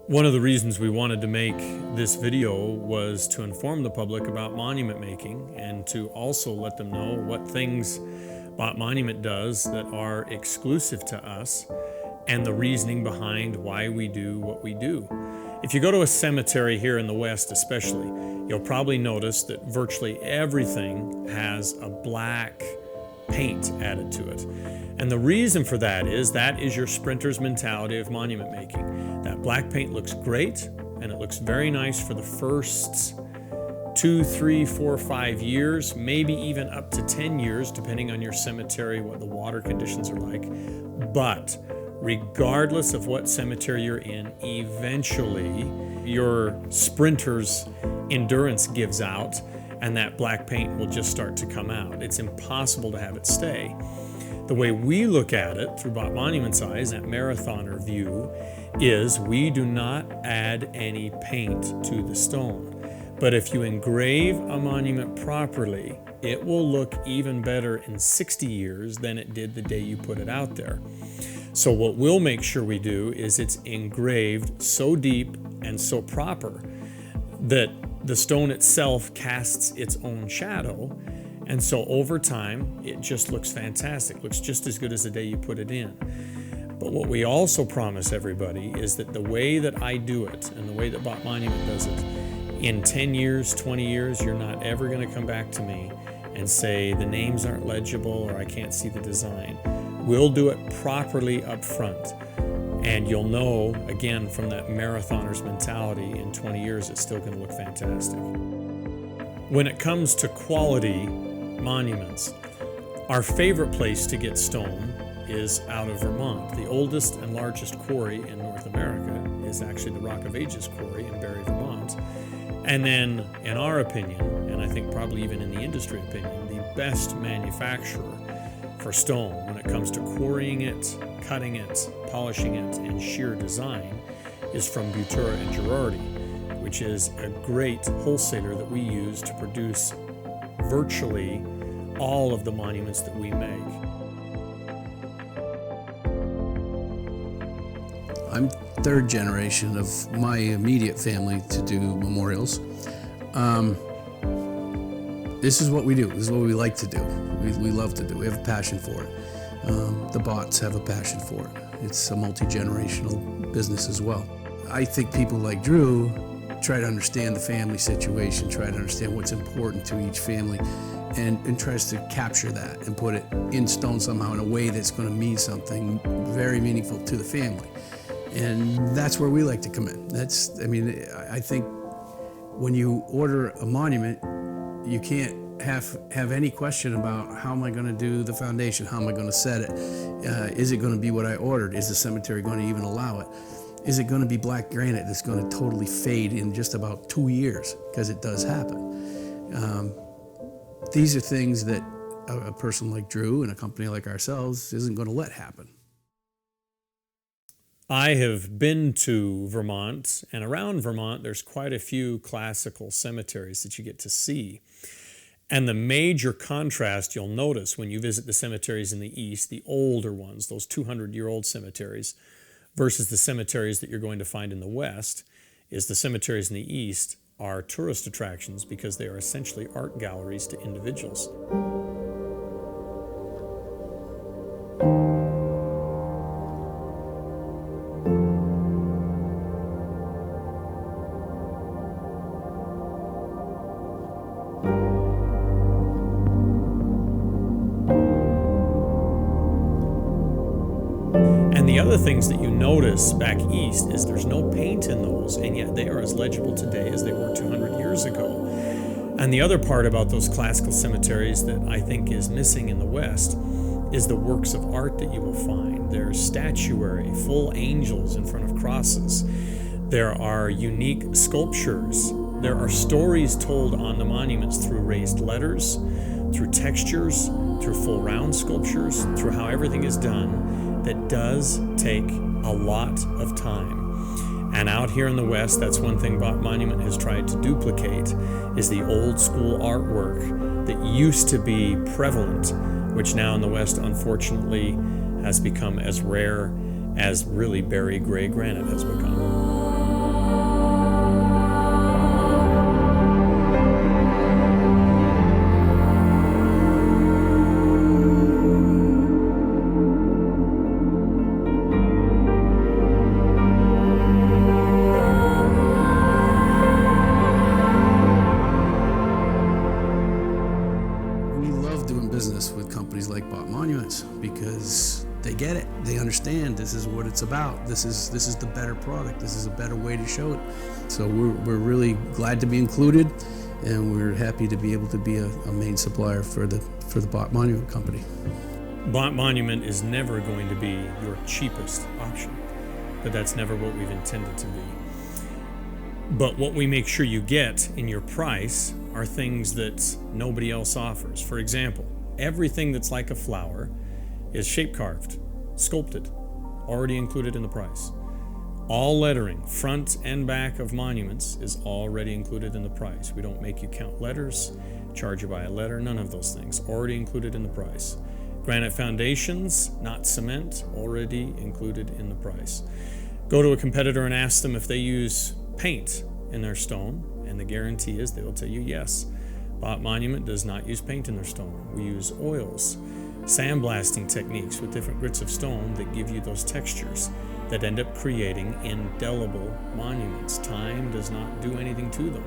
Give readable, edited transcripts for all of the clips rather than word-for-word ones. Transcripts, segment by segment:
One of the reasons we wanted to make this video was to inform the public about monument making and to also let them know what things Bott Monument does that are exclusive to us and the reasoning behind why we do what we do. If you go to a cemetery here in the West especially, you'll probably notice that virtually everything has a black paint added to it. And the reason for that is your sprinter's mentality of monument making. That black paint looks great and it looks very nice for the first 2, 3, 4, 5 years, maybe even up to 10 years, depending on your cemetery, what the water conditions are like. But regardless of what cemetery you're in, eventually your sprinter's endurance gives out and that black paint will just start to come out. It's impossible to have it stay. The way we look at it through Bott Monument's eyes, that marathoner view, is we do not add any paint to the stone. But if you engrave a monument properly, it will look even better in 60 years than it did the day you put it out there. So what we'll make sure we do is it's engraved so deep and so proper that the stone itself casts its own shadow. And so over time, it just looks fantastic, looks just as good as the day you put it in. But what we also promise everybody is that the way that I do it and the way that Bott Monument does it, in 10 years, 20 years, you're not ever going to come back to me and say the names aren't legible or I can't see the design. We'll do it properly up front. And you'll know, again, from that marathoner's mentality, in 20 years, it's still going to look fantastic. When it comes to quality monuments, our favorite place to get stone is out of Vermont. The oldest and largest quarry in North America is actually the Rock of Ages quarry in Barrie, Vermont. And then, in our opinion, and I think probably even in the industry opinion, the best manufacturer for stone when it comes to quarrying it, cutting it, polishing it, and sheer design is from Buttura and Girardi, which is a great wholesaler that we use to produce virtually all of the monuments that we make. I'm third generation of my immediate family to do memorials. This is what we do. This is what we like to do. We love to do. We have a passion for it. The Botts have a passion for it. It's a multi-generational business as well. I think people like Drew try to understand the family situation, try to understand what's important to each family, and tries to capture that and put it in stone somehow in a way that's going to mean something very meaningful to the family. And that's where we like to come in. I think when you order a monument, you can't have any question about how am I going to do the foundation, how am I going to set it, is it going to be what I ordered, is the cemetery going to even allow it, is it going to be black granite that's going to totally fade in just about 2 years, because it does happen. These are things that a person like Drew and a company like ourselves isn't going to let happen. I have been to Vermont, and around Vermont there's quite a few classical cemeteries that you get to see. And the major contrast you'll notice when you visit the cemeteries in the East, the older ones, those 200-year-old cemeteries, versus the cemeteries that you're going to find in the West, is the cemeteries in the East are tourist attractions because they are essentially art galleries to individuals. And the other things that you notice back east is there's no paint in those, and yet they are as legible today as they were 200 years ago. And the other part about those classical cemeteries that I think is missing in the West is the works of art that you will find. There's statuary, full angels in front of crosses. There are unique sculptures. There are stories told on the monuments through raised letters, through textures, through full round sculptures, through how everything is done. That does take a lot of time. And out here in the West, that's one thing Bott Monument has tried to duplicate, is the old school artwork that used to be prevalent, which now in the West, unfortunately, has become as rare as really Barrie gray granite has become. is what it's about. This is the better product. This is a better way to show it. So we're really glad to be included, and we're happy to be able to be a main supplier for the Bott Monument company. Bott Monument is never going to be your cheapest option, but that's never what we've intended to be. But what we make sure you get in your price are things that nobody else offers. For example, everything that's like a flower is shape carved, sculpted, already included in the price. All lettering, front and back of monuments, is already included in the price. We don't make you count letters, charge you by a letter, none of those things, already included in the price. Granite foundations, not cement, already included in the price. Go to a competitor and ask them if they use paint in their stone, and the guarantee is they will tell you yes. Bott Monument does not use paint in their stone. We use oils, sandblasting techniques with different grits of stone that give you those textures that end up creating indelible monuments. Time does not do anything to them.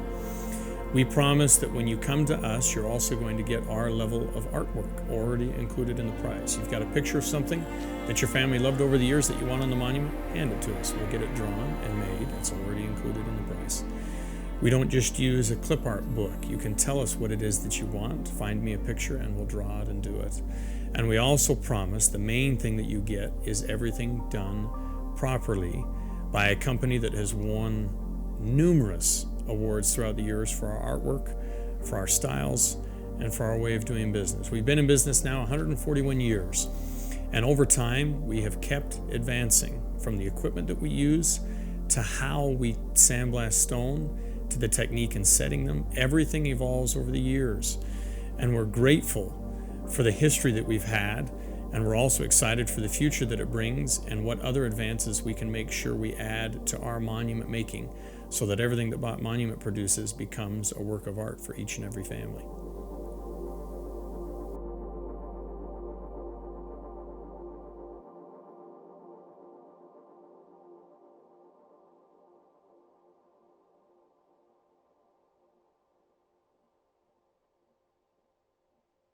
We promise that when you come to us, you're also going to get our level of artwork already included in the price. You've got a picture of something that your family loved over the years that you want on the monument, hand it to us. We'll get it drawn and made. It's already included in the price. We don't just use a clip art book. You can tell us what it is that you want, find me a picture, and we'll draw it and do it. And we also promise the main thing that you get is everything done properly by a company that has won numerous awards throughout the years for our artwork, for our styles, and for our way of doing business. We've been in business now 141 years, and over time we have kept advancing from the equipment that we use to how we sandblast stone to the technique in setting them. Everything evolves over the years, and we're grateful for the history that we've had, and we're also excited for the future that it brings and what other advances we can make sure we add to our monument making, so that everything that Bott Monument produces becomes a work of art for each and every family.